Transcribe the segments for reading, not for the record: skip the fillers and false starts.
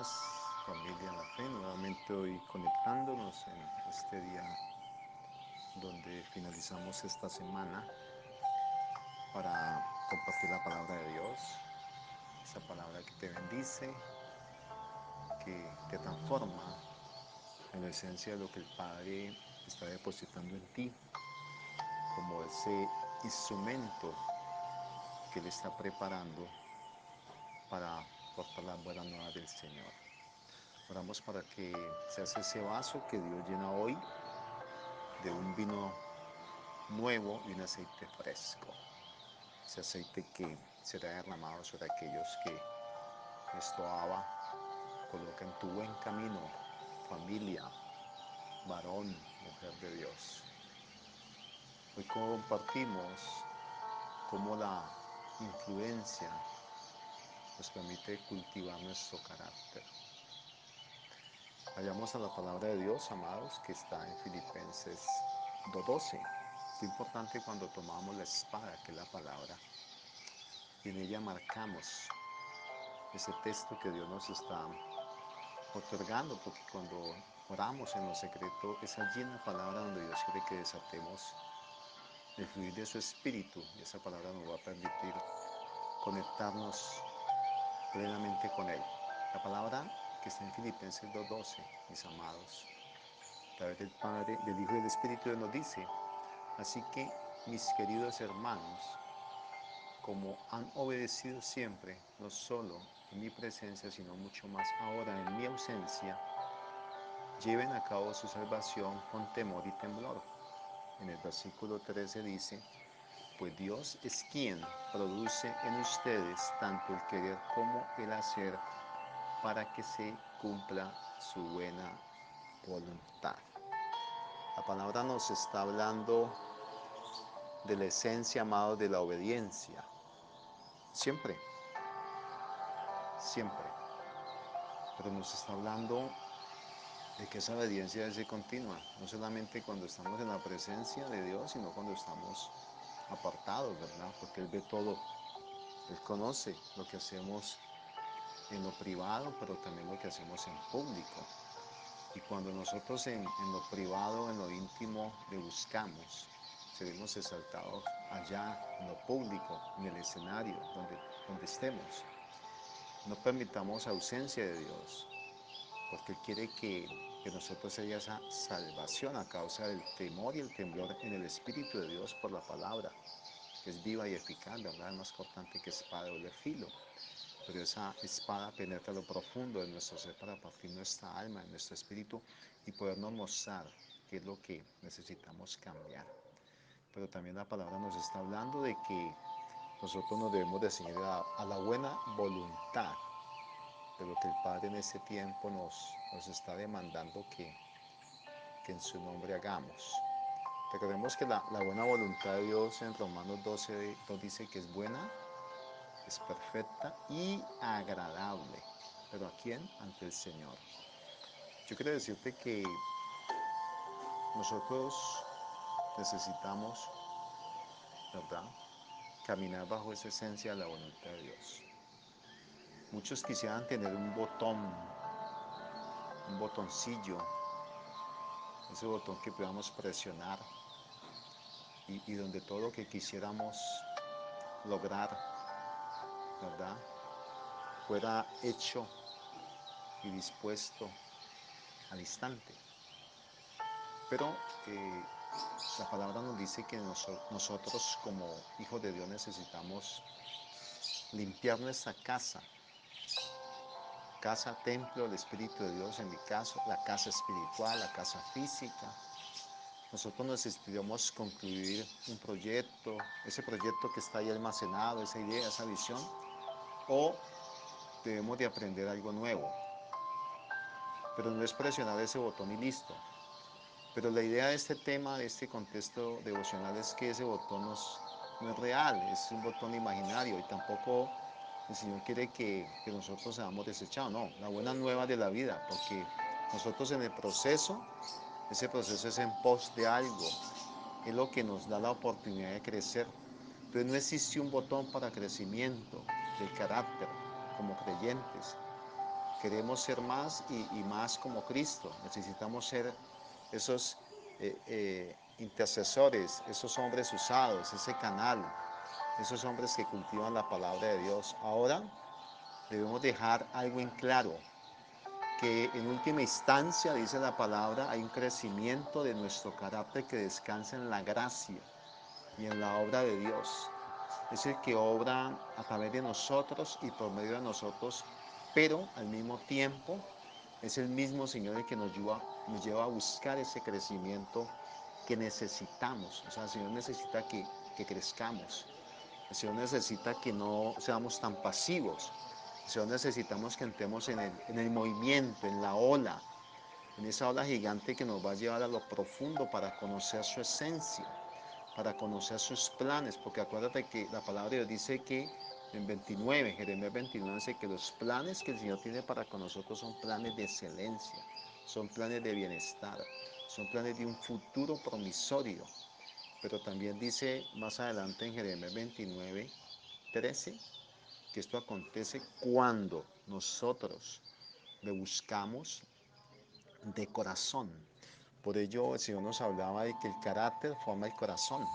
días, familia en la fe, nuevamente hoy conectándonos en este día donde finalizamos esta semana para compartir la palabra de Dios, esa palabra que te bendice, que te transforma en la esencia de lo que el Padre está depositando en ti, como ese instrumento que Él está preparando para portar las buenas nuevas del Señor. Oramos para que seas ese vaso que Dios llena hoy de un vino nuevo y un aceite fresco. Ese aceite que será derramado sobre aquellos que nuestro Abba coloca en tu buen camino, familia, varón, mujer de Dios. Hoy compartimos cómo la influencia nos permite cultivar nuestro carácter. Vayamos a la palabra de Dios, amados, que está en Filipenses 2:12. Qué importante cuando tomamos la espada, que es la palabra, y en ella marcamos ese texto que Dios nos está otorgando, porque cuando oramos en lo secreto, es allí en la palabra donde Dios quiere que desatemos el fluir de su espíritu, y esa palabra nos va a permitir conectarnos plenamente con Él. La palabra que está en Filipenses 2:12, mis amados, a través del Padre, del Hijo y del Espíritu nos dice: así que, mis queridos hermanos, como han obedecido siempre, no solo en mi presencia, sino mucho más ahora en mi ausencia, lleven a cabo su salvación con temor y temblor. En el versículo 13 dice: pues Dios es quien produce en ustedes tanto el querer como el hacer para que se cumpla su buena voluntad. La palabra nos está hablando de la esencia, amado, de la obediencia. Siempre, siempre. Pero nos está hablando de que esa obediencia debe ser continua, no solamente cuando estamos en la presencia de Dios, sino cuando estamos apartados, ¿verdad? Porque Él ve todo, Él conoce lo que hacemos en lo privado, pero también lo que hacemos en público. Y cuando nosotros en lo privado, en lo íntimo, le buscamos, seremos exaltados allá, en lo público, en el escenario, donde estemos. No permitamos ausencia de Dios, porque Él quiere que nosotros haya esa salvación a causa del temor y el temblor en el Espíritu de Dios por la palabra, que es viva y eficaz, ¿verdad? Es más cortante que espada de doble filo. Pero esa espada penetra lo profundo de nuestro ser para partir nuestra alma, nuestro espíritu, y podernos mostrar qué es lo que necesitamos cambiar. Pero también la palabra nos está hablando de que nosotros nos debemos de ceñir a la buena voluntad de lo que el Padre en este tiempo nos está demandando que en su nombre hagamos. Recordemos que la buena voluntad de Dios en Romanos 12 nos dice que es buena, es perfecta y agradable. ¿Pero a quién? Ante el Señor. Yo quiero decirte que nosotros necesitamos, ¿verdad?, caminar bajo esa esencia de la voluntad de Dios. Muchos quisieran tener un botón, un botoncillo, ese botón que podamos presionar y donde todo lo que quisiéramos lograr, ¿verdad?, fuera hecho y dispuesto al instante. Pero la palabra nos dice que nosotros como hijos de Dios necesitamos limpiar nuestra casa, templo del Espíritu de Dios, en mi caso, la casa espiritual, la casa física. Nosotros necesitamos concluir un proyecto, ese proyecto que está ahí almacenado, esa idea, esa visión, o debemos de aprender algo nuevo. Pero no es presionar ese botón y listo. Pero la idea de este tema, de este contexto devocional, es que ese botón no es real, es un botón imaginario, y tampoco el Señor quiere que nosotros seamos desechados. No, la buena nueva de la vida, porque nosotros en el proceso, ese proceso es en pos de algo, es lo que nos da la oportunidad de crecer. Entonces no existe un botón para crecimiento del carácter como creyentes. queremos ser más y más como Cristo. Necesitamos ser esos intercesores, esos hombres usados, ese canal, esos hombres que cultivan la palabra de Dios. Ahora debemos dejar algo en claro, que en última instancia, dice la palabra, hay un crecimiento de nuestro carácter que descansa en la gracia y en la obra de Dios. Es el que obra a través de nosotros y por medio de nosotros, pero al mismo tiempo es el mismo Señor el que nos lleva a buscar ese crecimiento que necesitamos. O sea, el Señor necesita que crezcamos. El Señor necesita que no seamos tan pasivos. El Señor necesitamos que entremos en el movimiento, en la ola, en esa ola gigante que nos va a llevar a lo profundo para conocer su esencia, para conocer sus planes, porque acuérdate que la palabra de Dios dice que en 29, Jeremías 29 dice que los planes que el Señor tiene para con nosotros son planes de excelencia, son planes de bienestar, son planes de un futuro promisorio. Pero también dice más adelante en Jeremías 29, 13, que esto acontece cuando nosotros le buscamos de corazón. Por ello el Señor nos hablaba de que el carácter forma el corazón,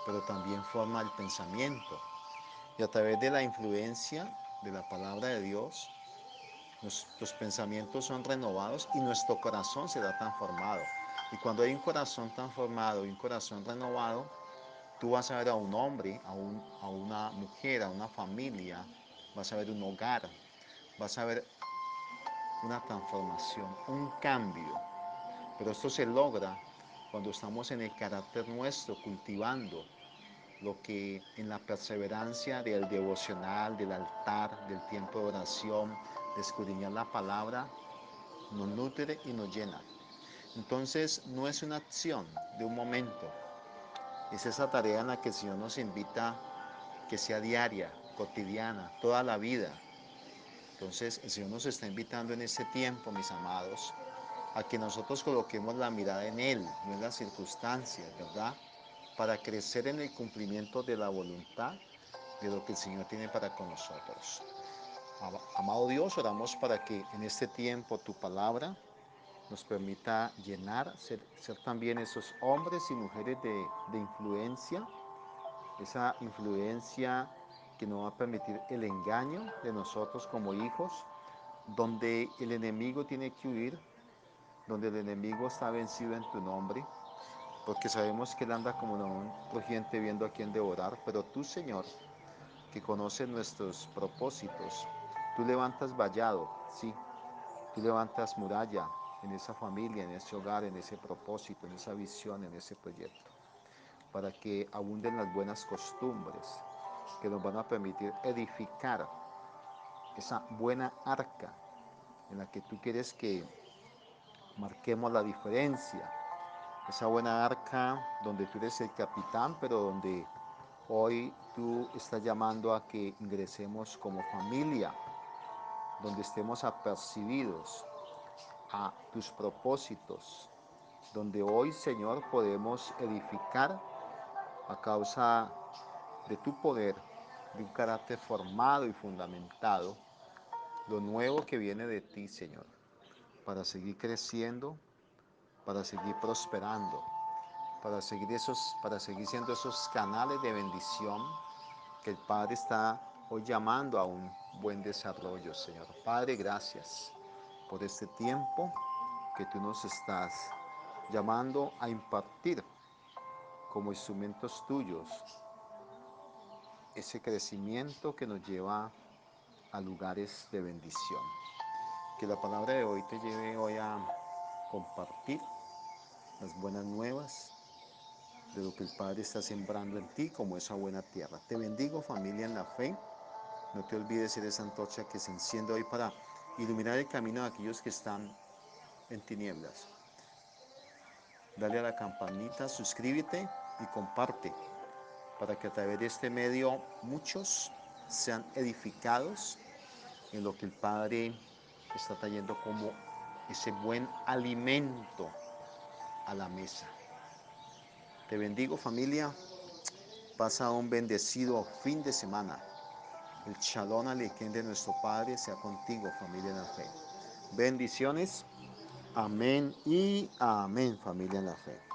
pero también forma el pensamiento. Y a través de la influencia de la palabra de Dios, nuestros pensamientos son renovados y nuestro corazón será transformado. Y cuando hay un corazón transformado y un corazón renovado, tú vas a ver a un hombre, a una mujer, a una familia, vas a ver un hogar, vas a ver una transformación, un cambio. Pero esto se logra cuando estamos en el carácter nuestro, cultivando lo que en la perseverancia del devocional, del altar, del tiempo de oración, de escudriñar la palabra, nos nutre y nos llena. Entonces no es una acción de un momento, es esa tarea en la que el Señor nos invita que sea diaria, cotidiana, toda la vida. Entonces el Señor nos está invitando en este tiempo, mis amados, a que nosotros coloquemos la mirada en Él, no en las circunstancias, ¿verdad? Para crecer en el cumplimiento de la voluntad de lo que el Señor tiene para con nosotros. Amado Dios, oramos para que en este tiempo tu palabra nos permita llenar, ser también esos hombres y mujeres de influencia, esa influencia que no va a permitir el engaño de nosotros como hijos, donde el enemigo tiene que huir, donde el enemigo está vencido en tu nombre, porque sabemos que él anda como un rugiente viendo a quien devorar, pero tú, Señor, que conoces nuestros propósitos, tú levantas vallado, sí, tú levantas muralla en esa familia, en ese hogar, en ese propósito, en esa visión, en ese proyecto, para que abunden las buenas costumbres que nos van a permitir edificar esa buena arca en la que tú quieres que marquemos la diferencia, esa buena arca donde tú eres el capitán, pero donde hoy tú estás llamando a que ingresemos como familia, donde estemos apercibidos a tus propósitos, donde hoy, Señor, podemos edificar a causa de tu poder, de un carácter formado y fundamentado, lo nuevo que viene de ti, Señor, para seguir creciendo, para seguir prosperando, para seguir siendo esos canales de bendición que el Padre está hoy llamando a un buen desarrollo, Señor. Padre, gracias por este tiempo que tú nos estás llamando a impartir como instrumentos tuyos ese crecimiento que nos lleva a lugares de bendición. Que la palabra de hoy te lleve hoy a compartir las buenas nuevas de lo que el Padre está sembrando en ti como esa buena tierra. Te bendigo, familia, en la fe. No te olvides ser esa antorcha que se enciende hoy para iluminar el camino de aquellos que están en tinieblas. Dale a la campanita, suscríbete y comparte para que a través de este medio muchos sean edificados en lo que el Padre está trayendo como ese buen alimento a la mesa. Te bendigo, familia. Pasa un bendecido fin de semana. El Shalom Aleichem de nuestro Padre sea contigo, familia en la fe. Bendiciones. Amén y amén, familia en la fe.